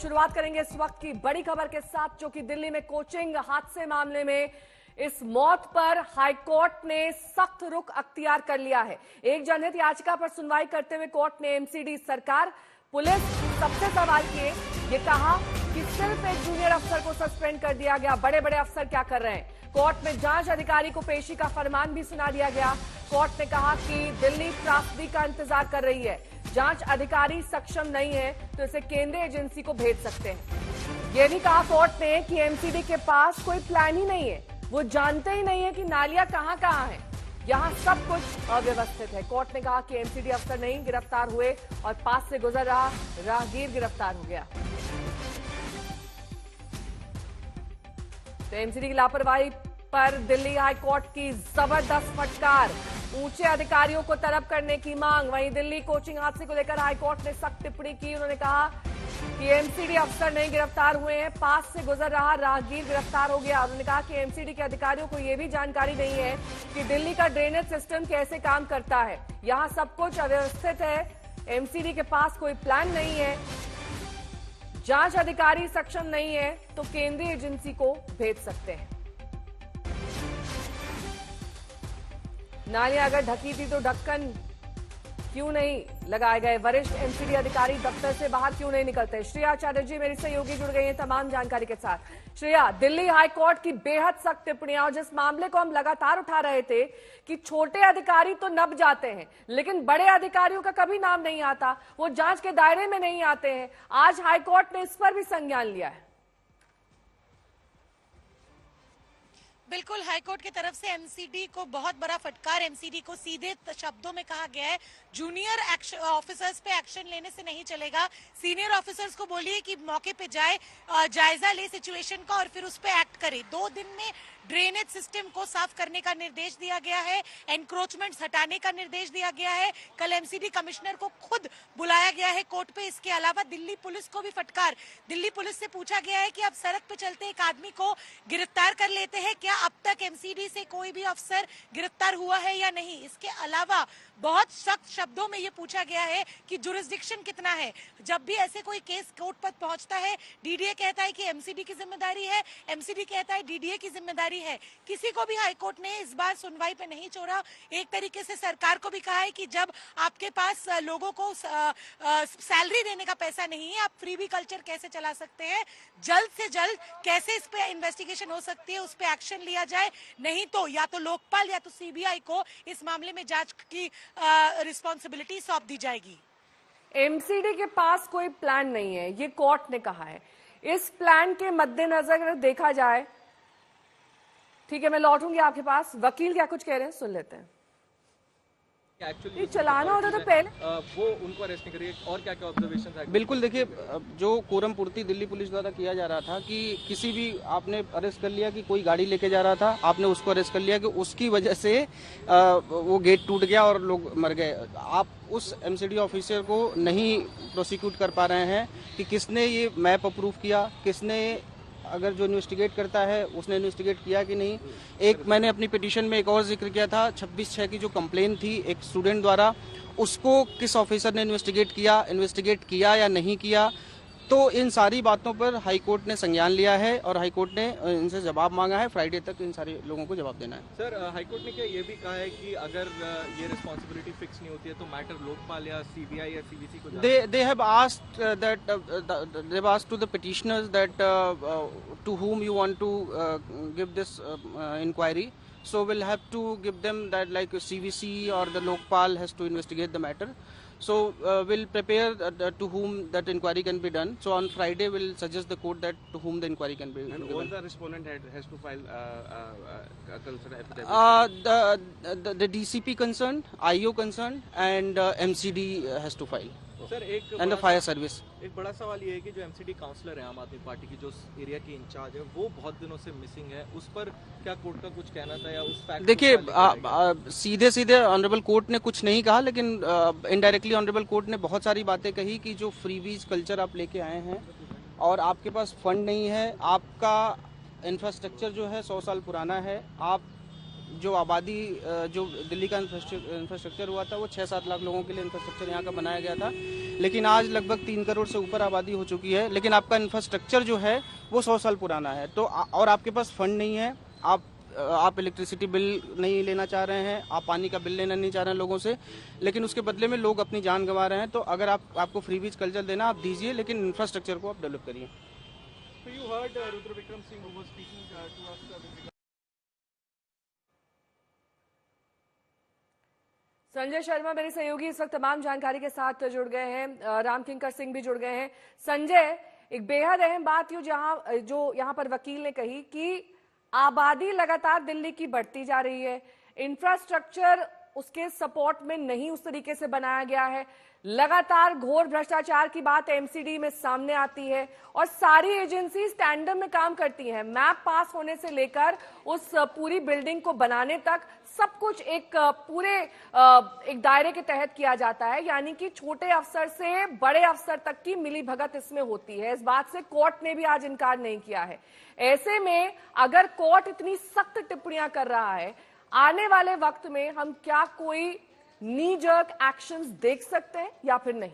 शुरुआत करेंगे इस वक्त की बड़ी खबर के साथ, जो कि दिल्ली में कोचिंग हादसे मामले में इस मौत पर हाईकोर्ट ने सख्त रुख अख्तियार कर लिया है। एक जनहित याचिका पर सुनवाई करते हुए कोर्ट ने एमसीडी, सरकार, पुलिस सबसे सवाल किए। ये कहा कि सिर्फ एक जूनियर अफसर को सस्पेंड कर दिया गया, बड़े बड़े अफसर क्या कर रहे हैं। कोर्ट में जांच अधिकारी को पेशी का फरमान भी सुना दिया गया। कोर्ट ने कहा कि दिल्ली त्रासदी का इंतजार कर रही है, जांच अधिकारी सक्षम नहीं है तो इसे केंद्रीय एजेंसी को भेज सकते हैं। यह भी कहा कोर्ट ने कि एमसीडी के पास कोई प्लान ही नहीं है, वो जानते ही नहीं है कि नालियां कहां कहां हैं, यहां सब कुछ अव्यवस्थित है। कोर्ट ने कहा कि एमसीडी अफसर नहीं गिरफ्तार हुए और पास से गुजर रहा राहगीर गिरफ्तार हो गया। तो एमसीडी की लापरवाही पर दिल्ली हाईकोर्ट की जबरदस्त फटकार, ऊंचे अधिकारियों को तलब करने की मांग। वहीं दिल्ली कोचिंग हादसे को लेकर हाईकोर्ट ने सख्त टिप्पणी की। उन्होंने कहा कि एमसीडी अफसर नहीं गिरफ्तार हुए हैं, पास से गुजर रहा राहगीर गिरफ्तार हो गया। उन्होंने कहा कि एमसीडी के अधिकारियों को यह भी जानकारी नहीं है कि दिल्ली का ड्रेनेज सिस्टम कैसे काम करता है, यहां सब कुछ अव्यवस्थित है। एमसीडी के पास कोई प्लान नहीं है, जांच अधिकारी सक्षम नहीं है तो केंद्रीय एजेंसी को भेज सकते हैं। नालियां अगर ढकी थी तो ढक्कन क्यों नहीं लगाए गए, वरिष्ठ एमसीडी अधिकारी दफ्तर से बाहर क्यों नहीं निकलते। श्रेया चैटर्जी मेरी सहयोगी जुड़ गई हैं तमाम जानकारी के साथ। श्रेया, दिल्ली हाईकोर्ट की बेहद सख्त टिप्पणियां, और जिस मामले को हम लगातार उठा रहे थे कि छोटे अधिकारी तो नब जाते हैं लेकिन बड़े अधिकारियों का कभी नाम नहीं आता, वो जांच के दायरे में नहीं आते हैं, आज हाईकोर्ट ने इस पर भी संज्ञान लिया है। बिल्कुल, हाईकोर्ट की तरफ से एमसीडी को बहुत बड़ा फटकार। एमसीडी को सीधे शब्दों में कहा गया है जूनियर ऑफिसर्स पे एक्शन लेने से नहीं चलेगा, सीनियर ऑफिसर्स को बोलिए कि मौके पे जाए, जायजा ले सिचुएशन का और फिर उस पे एक्ट करे। 2 दिन में ड्रेनेज सिस्टम को साफ करने का निर्देश दिया गया है, एनक्रोचमेंट्स हटाने का निर्देश दिया गया है। कल एमसीडी कमिश्नर को खुद बुलाया गया है कोर्ट पे। इसके अलावा दिल्ली पुलिस को भी फटकार। दिल्ली पुलिस से पूछा गया है कि आप सड़क पे चलते एक आदमी को गिरफ्तार कर लेते हैं, क्या अब तक एमसीडी से कोई भी अफसर गिरफ्तार हुआ है या नहीं। इसके अलावा बहुत सख्त शब्दों में ये पूछा गया है कि जुरिस्डिक्शन कितना है। जब भी ऐसे कोई केस कोर्ट पर पहुंचता है, डीडीए कहता है कि एमसीडी की जिम्मेदारी है, एमसीडी कहता है डीडीए की जिम्मेदारी है। किसी को भी हाईकोर्ट ने इस बार सुनवाई पे नहीं छोड़ा। एक तरीके से सरकार को भी कहा है कि जब आपके पास लोगों को सैलरी देने का पैसा नहीं है, आप फ्रीबी कल्चर कैसे चला सकते हैं। जल्द से जल्द कैसे इस पे इन्वेस्टिगेशन हो सकती है, उस पे एक्शन लिया जाए, नहीं तो या तो लोकपाल या तो सीबीआई को इस मामले में जांच की रिस्पॉन्सिबिलिटी सौंप दी जाएगी। एमसीडी के पास कोई प्लान नहीं है, ये कोर्ट ने कहा है। इस प्लान के मद्देनजर अगर देखा जाए, ठीक है मैं लौटूंगी आपके पास, वकील क्या कुछ कह रहे हैं सुन लेते हैं। एक्चुअली चलाना होता तो पहले वो उनको अरेस्ट नहीं करिए, और क्या क्या ऑब्जर्वेशन है। बिल्कुल, देखिए जो कोरम पूर्ति दिल्ली पुलिस द्वारा किया जा रहा था कि किसी भी आपने अरेस्ट कर लिया कि कोई गाड़ी लेके जा रहा था, आपने उसको अरेस्ट कर लिया कि उसकी वजह से वो गेट टूट गया और लोग मर गए। आप उस एमसीडी ऑफिसर को नहीं प्रोसिक्यूट कर पा रहे हैं कि किसने ये मैप अप्रूव किया, किसने, अगर जो इन्वेस्टिगेट करता है उसने इन्वेस्टिगेट किया कि नहीं। एक मैंने अपनी पिटीशन में एक और जिक्र किया था, 26/6 की जो कंप्लेन थी एक स्टूडेंट द्वारा, उसको किस ऑफिसर ने इन्वेस्टिगेट किया या नहीं किया। तो इन सारी बातों पर हाईकोर्ट ने संज्ञान लिया है और हाईकोर्ट ने इनसे जवाब मांगा है। फ्राइडे तक इन सारे लोगों को जवाब देना है। सर, हाईकोर्ट ने क्या ये भी कहा है कि अगर ये रिस्पॉन्सिबिलिटी फिक्स नहीं होती है तो मैटर लोकपाल या सीबीआई या सीबीसी को they have asked that they've asked to the petitioners that to whom you want to give this inquiry, so we'll have to give them that like CVC or the Lokpal has to investigate the matter. So we'll prepare to whom that inquiry can be done. So on Friday we'll suggest the court that to whom the inquiry can be and given. all the respondent has to file a concern affidavit. The DCP concerned, IO concerned, and MCD has to file. Sir and the fire service. एक बड़ा सवाल ये है कि जो MCD counsellor है आम आदमी पार्टी की, जो एरिया की इंचार्ज है, वो बहुत दिनों से मिसिंग है। उस पर क्या कोर्ट का कुछ कहना था या उस फैक्ट? देखिए, सीधे ऑनरेबल कोर्ट ने कुछ नहीं कहा, लेकिन इनडायरेक्टली ऑनरेबल कोर्ट ने बहुत सारी बातें कही कि जो फ्रीबीज कल्चर आप लेके आए हैं और आपके पास फंड नहीं है, आपका इंफ्रास्ट्रक्चर जो है 100 साल पुराना है, आप जो आबादी जो दिल्ली का इंफ्रास्ट्रक्चर हुआ था वो 6-7 लाख लोगों के लिए इंफ्रास्ट्रक्चर यहाँ का बनाया गया था, लेकिन आज लगभग 3 करोड़ से ऊपर आबादी हो चुकी है, लेकिन आपका इंफ्रास्ट्रक्चर जो है वो 100 साल पुराना है। तो और आपके पास फंड नहीं है, आप इलेक्ट्रिसिटी बिल नहीं लेना चाह रहे हैं, आप पानी का बिल लेना नहीं चाह रहे हैं लोगों से, लेकिन उसके बदले में लोग अपनी जान गंवा रहे हैं। तो अगर आपको फ्रीबीज कल्चर देना आप दीजिए, लेकिन इंफ्रास्ट्रक्चर को आप डेवलप करिए। So you heard Rudra Vikram Singh who was speaking to us with regard. Sanjay Sharma मेरे सहयोगी इस वक्त तमाम जानकारी के साथ जुड़ गए हैं, राम किंकर सिंह भी जुड़ गए हैं। संजय, एक बेहद अहम बात जो यहाँ पर वकील ने कही कि आबादी लगातार दिल्ली की बढ़ती जा रही है, इंफ्रास्ट्रक्चर उसके सपोर्ट में नहीं उस तरीके से बनाया गया है, लगातार घोर भ्रष्टाचार की बात एमसीडी में सामने आती है और सारी एजेंसी टैंडम में काम करती हैं। मैप पास होने से लेकर उस पूरी बिल्डिंग को बनाने तक सब कुछ एक पूरे एक दायरे के तहत किया जाता है, यानी कि छोटे अफसर से बड़े अफसर तक की मिलीभगत इसमें होती है। इस बात से कोर्ट ने भी आज इनकार नहीं किया है। ऐसे में अगर कोर्ट इतनी सख्त टिप्पणियां कर रहा है, आने वाले वक्त में हम क्या कोई नी जर्क एक्शंस देख सकते हैं या फिर नहीं?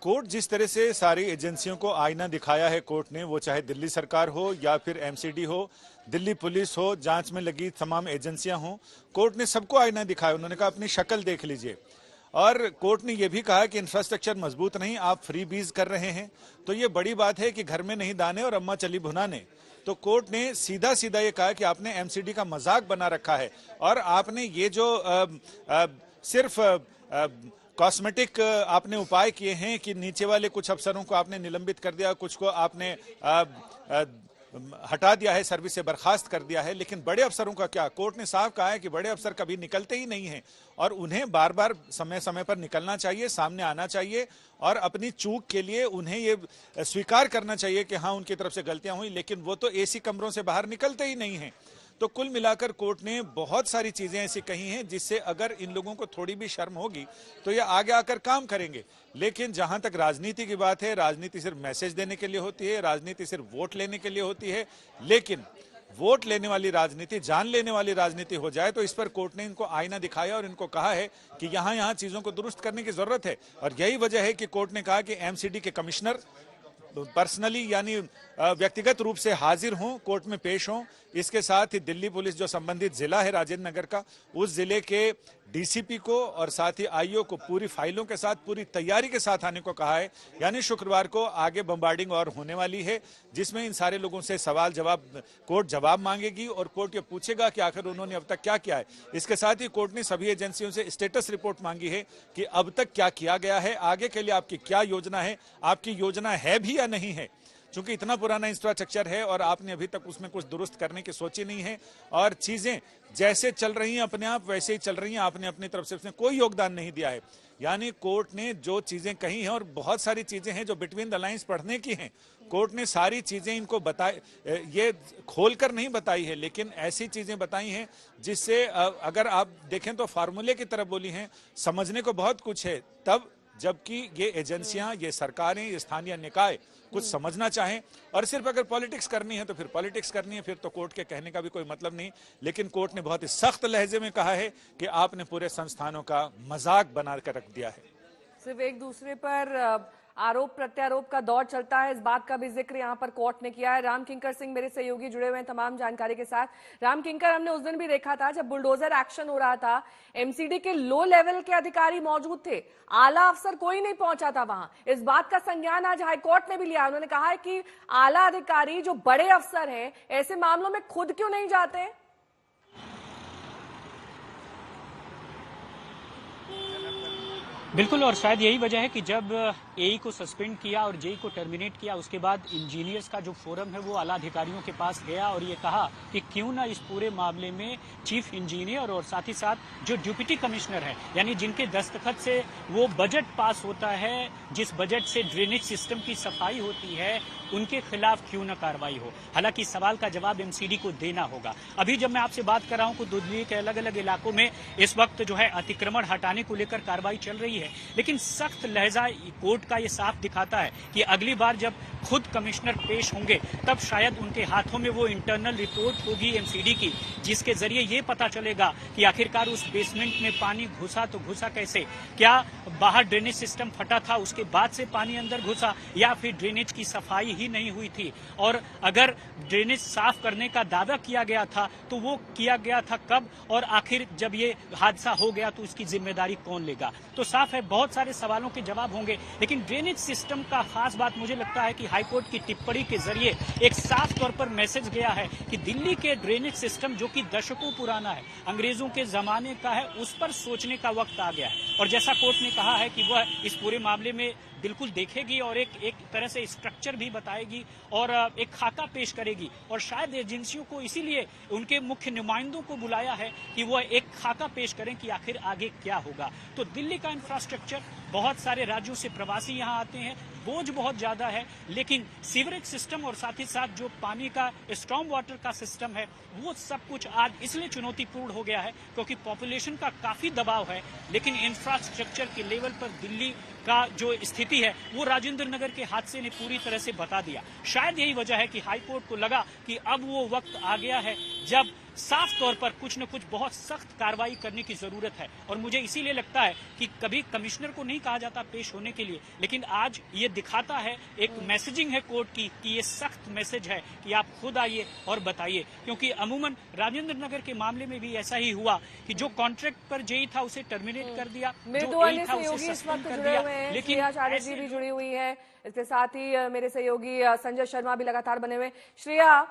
कोर्ट जिस तरह से सारी एजेंसियों को आईना दिखाया है कोर्ट ने, वो चाहे दिल्ली सरकार हो या फिर एमसीडी हो, दिल्ली पुलिस हो, जांच में लगी तमाम एजेंसियां हो, कोर्ट ने सबको आईना दिखाया। उन्होंने कहा अपनी शक्ल देख लीजिए। और कोर्ट ने यह भी कहा कि इंफ्रास्ट्रक्चर मजबूत नहीं, आप फ्री बीज कर रहे हैं। तो ये बड़ी बात है कि घर में नहीं दाने और अम्मा चली भुनाने। तो कोर्ट ने सीधा सीधा ये कहा कि आपने एमसीडी का मजाक बना रखा है और आपने ये जो सिर्फ कॉस्मेटिक आपने उपाय किए हैं कि नीचे वाले कुछ अफसरों को आपने निलंबित कर दिया, कुछ को आपने हटा दिया है, सर्विस से बर्खास्त कर दिया है, लेकिन बड़े अफसरों का क्या? कोर्ट ने साफ कहा है कि बड़े अफसर कभी निकलते ही नहीं हैं और उन्हें बार बार समय समय पर निकलना चाहिए, सामने आना चाहिए और अपनी चूक के लिए उन्हें ये स्वीकार करना चाहिए कि हाँ उनकी तरफ से गलतियां हुई, लेकिन वो तो एसी कमरों से बाहर निकलते ही नहीं हैं। तो कुल मिलाकर कोर्ट ने बहुत सारी चीजें ऐसी कही हैं जिससे अगर इन लोगों को थोड़ी भी शर्म होगी तो ये आगे आकर काम करेंगे। लेकिन जहां तक राजनीति की बात है, राजनीति सिर्फ मैसेज देने के लिए होती है, राजनीति सिर्फ वोट लेने के लिए होती है, लेकिन वोट लेने वाली राजनीति, जान लेने वाली राजनीति हो जाए तो इस पर कोर्ट ने इनको आईना दिखाया और इनको कहा है कि यहाँ चीजों को दुरुस्त करने की जरूरत है। और यही वजह है कि कोर्ट ने कहा कि एमसीडी के कमिश्नर पर्सनली यानी व्यक्तिगत रूप से हाजिर हों, कोर्ट में पेश हों। इसके साथ ही दिल्ली पुलिस जो संबंधित जिला है राजेंद्र नगर का, उस जिले के डीसीपी को और साथ ही आईओ को पूरी फाइलों के साथ पूरी तैयारी के साथ आने को कहा है। यानी शुक्रवार को आगे बम्बार्डिंग और होने वाली है जिसमें इन सारे लोगों से सवाल जवाब कोर्ट जवाब मांगेगी और कोर्ट ये पूछेगा कि आखिर उन्होंने अब तक क्या किया है। इसके साथ ही कोर्ट ने सभी एजेंसियों से स्टेटस रिपोर्ट मांगी है कि अब तक क्या किया गया है, आगे के लिए आपकी क्या योजना है, आपकी योजना है भी या नहीं है। चूंकि इतना पुराना इंफ्रास्ट्रक्चर है और आपने अभी तक उसमें कुछ दुरुस्त करने की सोची नहीं है और चीजें जैसे चल रही हैं अपने आप वैसे ही चल रही हैं, आपने अपनी तरफ से उसमें कोई योगदान नहीं दिया है। यानी कोर्ट ने जो चीजें कही हैं और बहुत सारी चीजें हैं जो बिटवीन द लाइंस पढ़ने की हैं, कोर्ट ने सारी चीजें इनको बताई, ये खोलकर नहीं बताई है, लेकिन ऐसी चीजें बताई हैं जिससे अगर आप देखें तो फार्मूले की तरफ बोली हैं, समझने को बहुत कुछ है। तब जबकि ये एजेंसियां, ये सरकारें, ये स्थानीय निकाय कुछ समझना चाहें और सिर्फ अगर पॉलिटिक्स करनी है तो फिर पॉलिटिक्स करनी है, फिर तो कोर्ट के कहने का भी कोई मतलब नहीं। लेकिन कोर्ट ने बहुत ही सख्त लहजे में कहा है कि आपने पूरे संस्थानों का मजाक बनाकर रख दिया है। सिर्फ एक दूसरे पर आरोप प्रत्यारोप का दौर चलता है, इस बात का भी जिक्र यहाँ पर कोर्ट ने किया है। राम किंकर सिंह मेरे सहयोगी जुड़े हुए हैं तमाम जानकारी के साथ। राम किंकर, हमने उस दिन भी देखा था जब बुलडोजर एक्शन हो रहा था, एमसीडी के लो लेवल के अधिकारी मौजूद थे, आला अफसर कोई नहीं पहुंचा था वहां। इस बात का संज्ञान आज हाईकोर्ट ने भी लिया। उन्होंने कहा है कि आला अधिकारी जो बड़े अफसर हैं ऐसे मामलों में खुद क्यों नहीं जाते हैं? बिल्कुल, और शायद यही वजह है कि जब एई को सस्पेंड किया और जेई को टर्मिनेट किया, उसके बाद इंजीनियर्स का जो फोरम है वो आला अधिकारियों के पास गया और ये कहा कि क्यों ना इस पूरे मामले में चीफ इंजीनियर और साथ ही साथ जो डिप्टी कमिश्नर है, यानी जिनके दस्तखत से वो बजट पास होता है, जिस बजट से ड्रेनेज सिस्टम की सफाई होती है, उनके खिलाफ क्यों ना कार्रवाई हो। हालांकि सवाल का जवाब एमसीडी को देना होगा। अभी जब मैं आपसे बात कर रहा हूं तो दिल्ली के अलग अलग इलाकों में इस वक्त जो है अतिक्रमण हटाने को लेकर कार्रवाई चल रही है, लेकिन सख्त लहजा कोर्ट का ये साफ दिखाता है कि अगली बार जब खुद कमिश्नर पेश होंगे तब शायद उनके हाथों में वो इंटरनल रिपोर्ट होगी एमसीडी की, जिसके जरिए ये पता चलेगा कि आखिरकार उस बेसमेंट में पानी घुसा तो घुसा कैसे, क्या बाहर ड्रेनेज सिस्टम फटा था उसके बाद से पानी अंदर घुसा, या फिर ड्रेनेज की सफाई ही नहीं हुई थी, और अगर ड्रेनेज साफ करने का दावा किया गया था तो वो किया गया था कब, और आखिर जब ये हादसा हो गया तो उसकी जिम्मेदारी कौन लेगा। तो साफ है बहुत सारे सवालों के जवाब होंगे, लेकिन ड्रेनेज सिस्टम का खास बात मुझे लगता है कि हाईकोर्ट की टिप्पणी के जरिए एक साफ तौर पर मैसेज गया है कि दिल्ली के ड्रेनेज सिस्टम जो कि दशकों पुराना है, अंग्रेजों के जमाने का है, उस पर सोचने का वक्त आ गया है। और जैसा कोर्ट ने कहा है कि वह इस पूरे मामले में बिल्कुल देखेगी और एक तरह से स्ट्रक्चर भी बताएगी और एक खाका पेश करेगी, और शायद एजेंसियों को इसीलिए उनके मुख्य नुमाइंदों को बुलाया है कि वह एक खाका पेश करें कि आखिर आगे क्या होगा। तो दिल्ली का इंफ्रास्ट्रक्चर, बहुत सारे राज्यों से प्रवासी यहाँ आते हैं, बोझ बहुत ज्यादा है, लेकिन सीवरेज सिस्टम और साथ ही साथ जो पानी का स्टॉर्म वाटर का सिस्टम है वो सब कुछ आज इसलिए चुनौतीपूर्ण हो गया है क्योंकि पॉपुलेशन का काफी दबाव है, लेकिन इंफ्रास्ट्रक्चर के लेवल पर दिल्ली का जो स्थिति है वो राजेंद्र नगर के हादसे ने पूरी तरह से बता दिया। शायद यही वजह है कि हाईकोर्ट को लगा कि अब वो वक्त आ गया है जब साफ तौर पर कुछ न कुछ बहुत सख्त कार्रवाई करने की जरूरत है। और मुझे इसीलिए लगता है कि कभी कमिश्नर को नहीं कहा जाता पेश होने के लिए, लेकिन आज ये दिखाता है, एक मैसेजिंग है कोर्ट की कि ये सख्त मैसेज है कि आप खुद आइए और बताइए, क्योंकि अमूमन राजेंद्र नगर के मामले में भी ऐसा ही हुआ कि जो कॉन्ट्रैक्ट पर जेई था उसे टर्मिनेट कर दिया, जो एई था उसे सस्पेंड कर दिया, लेकिन आचार्य जी भी जुड़ी हुई है, इसके साथ ही मेरे सहयोगी संजय शर्मा भी लगातार बने हुए। श्रेया,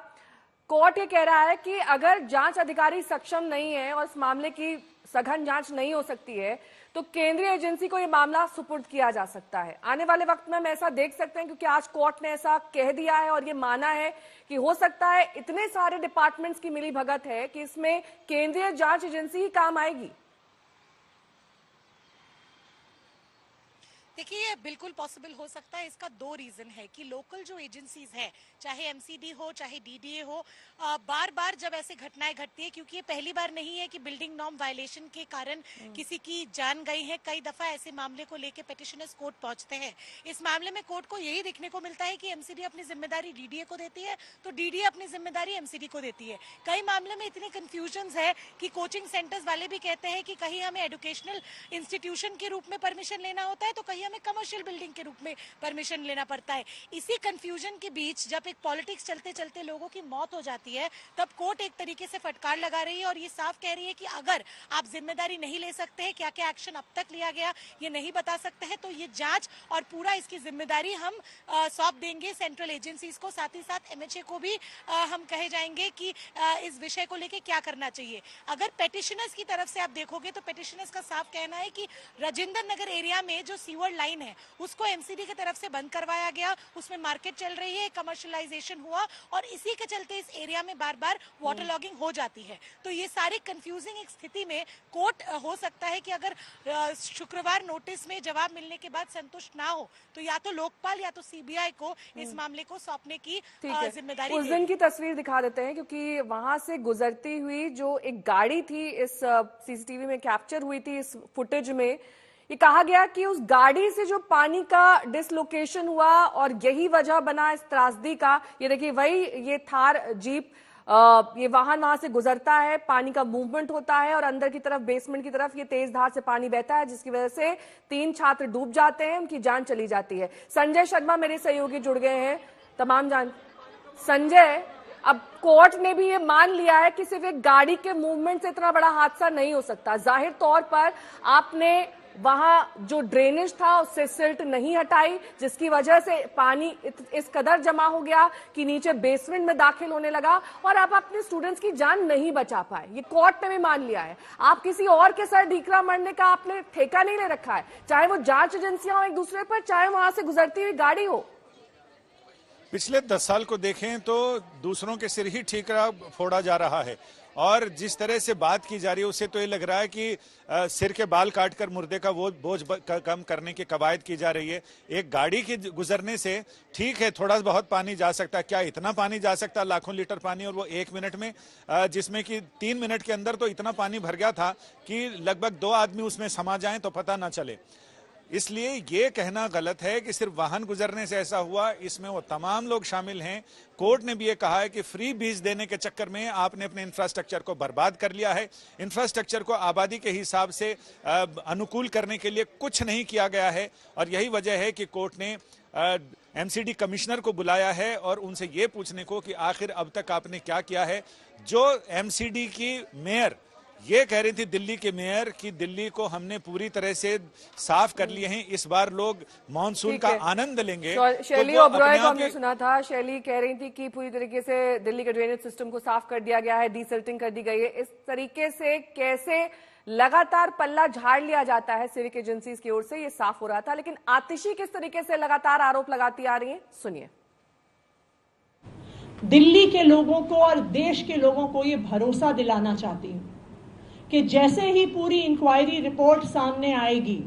कोर्ट ये कह रहा है कि अगर जांच अधिकारी सक्षम नहीं है और इस मामले की सघन जांच नहीं हो सकती है तो केंद्रीय एजेंसी को ये मामला सुपुर्द किया जा सकता है। आने वाले वक्त में हम ऐसा देख सकते हैं, क्योंकि आज कोर्ट ने ऐसा कह दिया है और ये माना है कि हो सकता है इतने सारे डिपार्टमेंट्स की मिली भगत है कि इसमें केंद्रीय जांच एजेंसी ही काम आएगी। देखिए ये बिल्कुल पॉसिबल हो सकता है। इसका दो रीजन है कि लोकल जो एजेंसीज है, चाहे एमसीडी हो चाहे डीडीए हो, बार बार जब ऐसे घटनाएं घटती है, क्योंकि ये पहली बार नहीं है कि बिल्डिंग नॉर्म वायलेशन के कारण किसी की जान गई है, कई दफा ऐसे मामले को लेकर पेटिशनर्स कोर्ट पहुंचते हैं। इस मामले में कोर्ट को यही देखने को मिलता है कि एमसीडी अपनी जिम्मेदारी डीडीए को देती है तो डीडीए अपनी जिम्मेदारी एमसीडी को देती है। कई मामले में इतनी कंफ्यूजन है कि कोचिंग सेंटर्स वाले भी कहते हैं कि कहीं हमें एजुकेशनल इंस्टीट्यूशन के रूप में परमिशन लेना होता है तो कहीं हमें कमर्शियल बिल्डिंग के रूप में परमिशन लेना पड़ता है। इसी कंफ्यूजन के बीच जब एक पॉलिटिक्स चलते चलते लोगों की मौत हो जाती है, तब कोर्ट एक तरीके से फटकार लगा रही है और ये साफ कह रही है कि अगर आप जिम्मेदारी नहीं ले सकते हैं, क्या क्या एक्शन अब तक लिया गया ये नहीं बता सकते हैं, तो ये जांच और पूरा इसकी जिम्मेदारी हम सौंप देंगे सेंट्रल एजेंसीज को। साथ ही साथ एमएचए को भी हम कहे जाएंगे कि इस विषय को लेकर क्या करना चाहिए। अगर पेटिशनर्स की तरफ से आप देखोगे तो पेटिशनर्स का साफ कहना है कि राजेंद्र नगर एरिया में जो सीवर लाइन है उसको एमसीडी की तरफ से बंद करवाया गया, उसमें मार्केट चल रही है, कमर्शियलाइजेशन हुआ और इसी के चलते इस एरिया में बार बार वाटर लॉगिंग हो जाती है। तो ये सारी कंफ्यूजिंग एक स्थिति में कोर्ट हो सकता है कि अगर शुक्रवार नोटिस में जवाब मिलने के बाद संतुष्ट ना हो तो या तो लोकपाल या तो सीबीआई को इस मामले को सौंपने की जिम्मेदारी उस दिन की तस्वीर दिखा देते हैं, क्योंकि वहां से गुजरती हुई जो एक गाड़ी थी, इस सीसीटीवी में कैप्चर हुई थी, इस फुटेज में ये कहा गया कि उस गाड़ी से जो पानी का डिसलोकेशन हुआ और यही वजह बना इस त्रासदी का। ये देखिए वही ये थार जीप, ये वाहन वहां से गुजरता है, पानी का मूवमेंट होता है और अंदर की तरफ बेसमेंट की तरफ ये तेज धार से पानी बहता है, जिसकी वजह से 3 छात्र डूब जाते हैं, उनकी जान चली जाती है। संजय शर्मा मेरे सहयोगी जुड़ गए हैं, तमाम जान। संजय, अब कोर्ट ने भी ये मान लिया है कि सिर्फ एक गाड़ी के मूवमेंट से इतना बड़ा हादसा नहीं हो सकता। जाहिर तौर पर आपने वहां जो ड्रेनेज था उससे सिल्ट नहीं हटाई, जिसकी वजह से पानी इस कदर जमा हो गया कि नीचे बेसमेंट में दाखिल होने लगा और आप अपने स्टूडेंट्स की जान नहीं बचा पाए। ये कोर्ट ने भी मान लिया है। आप किसी और के सर ढीकरा मरने का आपने ठेका नहीं ले रखा है, चाहे वो जांच एजेंसियां हो एक दूसरे पर, चाहे वहां से गुजरती हुई गाड़ी हो। पिछले 10 साल को देखें तो दूसरों के सिर ही ठीकरा फोड़ा जा रहा है और जिस तरह से बात की जा रही है उससे तो ये लग रहा है कि सिर के बाल काटकर मुर्दे का वो बोझ कम करने की कवायद की जा रही है। एक गाड़ी के गुजरने से ठीक है थोड़ा बहुत पानी जा सकता है, क्या इतना पानी जा सकता है? लाखों लीटर पानी, और वो 1 मिनट में, जिसमें कि 3 मिनट के अंदर तो इतना पानी भर गया था कि लगभग 2 आदमी उसमें समा जाएं तो पता ना चले। इसलिए ये कहना गलत है कि सिर्फ वाहन गुजरने से ऐसा हुआ, इसमें वो तमाम लोग शामिल हैं। कोर्ट ने भी ये कहा है कि फ्री बीज देने के चक्कर में आपने अपने इंफ्रास्ट्रक्चर को बर्बाद कर लिया है। इंफ्रास्ट्रक्चर को आबादी के हिसाब से अनुकूल करने के लिए कुछ नहीं किया गया है और यही वजह है कि कोर्ट ने एमसीडी कमिश्नर को बुलाया है और उनसे ये पूछने को कि आखिर अब तक आपने क्या किया है। जो एमसीडी की मेयर ये कह रही थी, दिल्ली के मेयर, कि दिल्ली को हमने पूरी तरह से साफ कर लिए हैं, इस बार लोग मानसून का आनंद लेंगे। शैली ओबरॉय को हमने सुना था, शैली कह रही थी कि पूरी तरीके से दिल्ली के ड्रेनेज सिस्टम को साफ कर दिया गया है, डीसिल्टिंग कर दी गई है। इस तरीके से कैसे लगातार पल्ला झाड़ लिया जाता है सिविक एजेंसीज की ओर से, ये साफ हो रहा था, लेकिन आतिशी किस तरीके से लगातार आरोप लगाती आ रही है, सुनिए। दिल्ली के लोगों को और देश के लोगों को ये भरोसा दिलाना चाहती हूं कि जैसे ही पूरी इंक्वायरी रिपोर्ट सामने आएगी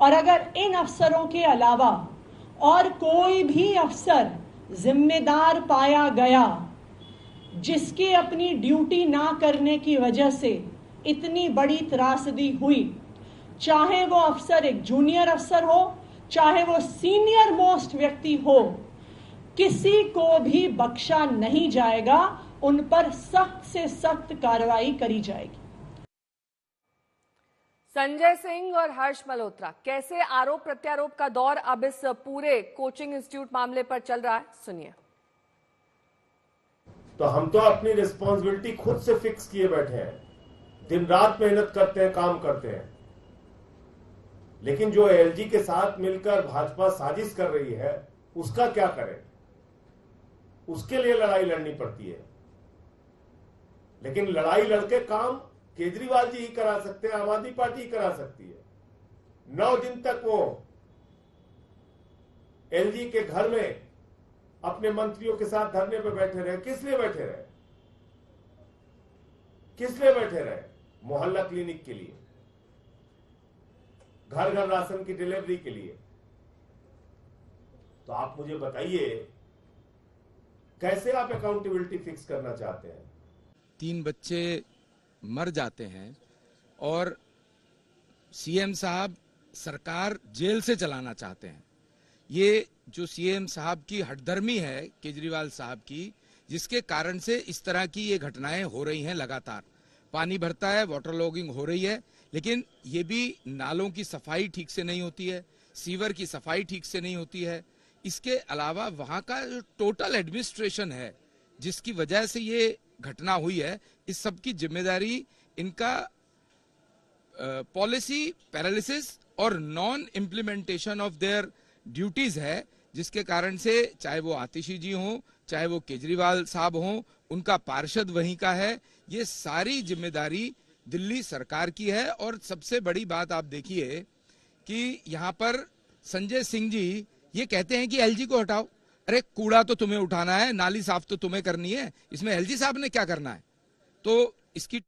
और अगर इन अफसरों के अलावा और कोई भी अफसर जिम्मेदार पाया गया जिसके अपनी ड्यूटी ना करने की वजह से इतनी बड़ी त्रासदी हुई, चाहे वो अफसर एक जूनियर अफसर हो, चाहे वो सीनियर मोस्ट व्यक्ति हो, किसी को भी बख्शा नहीं जाएगा। उन पर सख्त से सख्त कार्रवाई करी जाएगी। संजय सिंह और हर्ष मल्होत्रा, कैसे आरोप प्रत्यारोप का दौर अब इस पूरे कोचिंग इंस्टीट्यूट मामले पर चल रहा है, सुनिए। तो हम तो अपनी रिस्पॉन्सिबिलिटी खुद से फिक्स किए बैठे हैं, दिन रात मेहनत करते हैं, काम करते हैं, लेकिन जो एलजी के साथ मिलकर भाजपा साजिश कर रही है उसका क्या करें? उसके लिए लड़ाई लड़नी पड़ती है, लेकिन लड़ाई लड़के काम केजरीवाल जी ही करा सकते हैं, आम आदमी पार्टी ही करा सकती है। 9 दिन तक वो एलजी के घर में अपने मंत्रियों के साथ धरने पे बैठे रहे। किस लिए बैठे रहे? किस लिए बैठे रहे? मोहल्ला क्लिनिक के लिए, घर घर राशन की डिलीवरी के लिए। तो आप मुझे बताइए, कैसे आप अकाउंटेबिलिटी फिक्स करना चाहते हैं? 3 बच्चे मर जाते हैं और सीएम साहब सरकार जेल से चलाना चाहते हैं। ये जो सीएम साहब की हठधर्मी है केजरीवाल साहब की, जिसके कारण से इस तरह की ये घटनाएं हो रही हैं। लगातार पानी भरता है, वाटर लॉगिंग हो रही है, लेकिन ये भी नालों की सफाई ठीक से नहीं होती है, सीवर की सफाई ठीक से नहीं होती है। इसके अलावा वहां का जो टोटल एडमिनिस्ट्रेशन है जिसकी वजह से ये घटना हुई है, इस सब की जिम्मेदारी इनका पॉलिसी पैरालिसिस और non implementation of their duties है, जिसके कारण से चाहे वो आतिशी जी हों, चाहे वो केजरीवाल साहब हों, उनका पार्षद वहीं का है। ये सारी जिम्मेदारी दिल्ली सरकार की है। और सबसे बड़ी बात आप देखिए कि यहाँ पर संजय सिंह जी ये कहते हैं कि एलजी को हटाओ। अरे कूड़ा तो तुम्हें उठाना है, नाली साफ तो तुम्हें करनी है, इसमें एलजी साहब ने क्या करना है? तो इसकी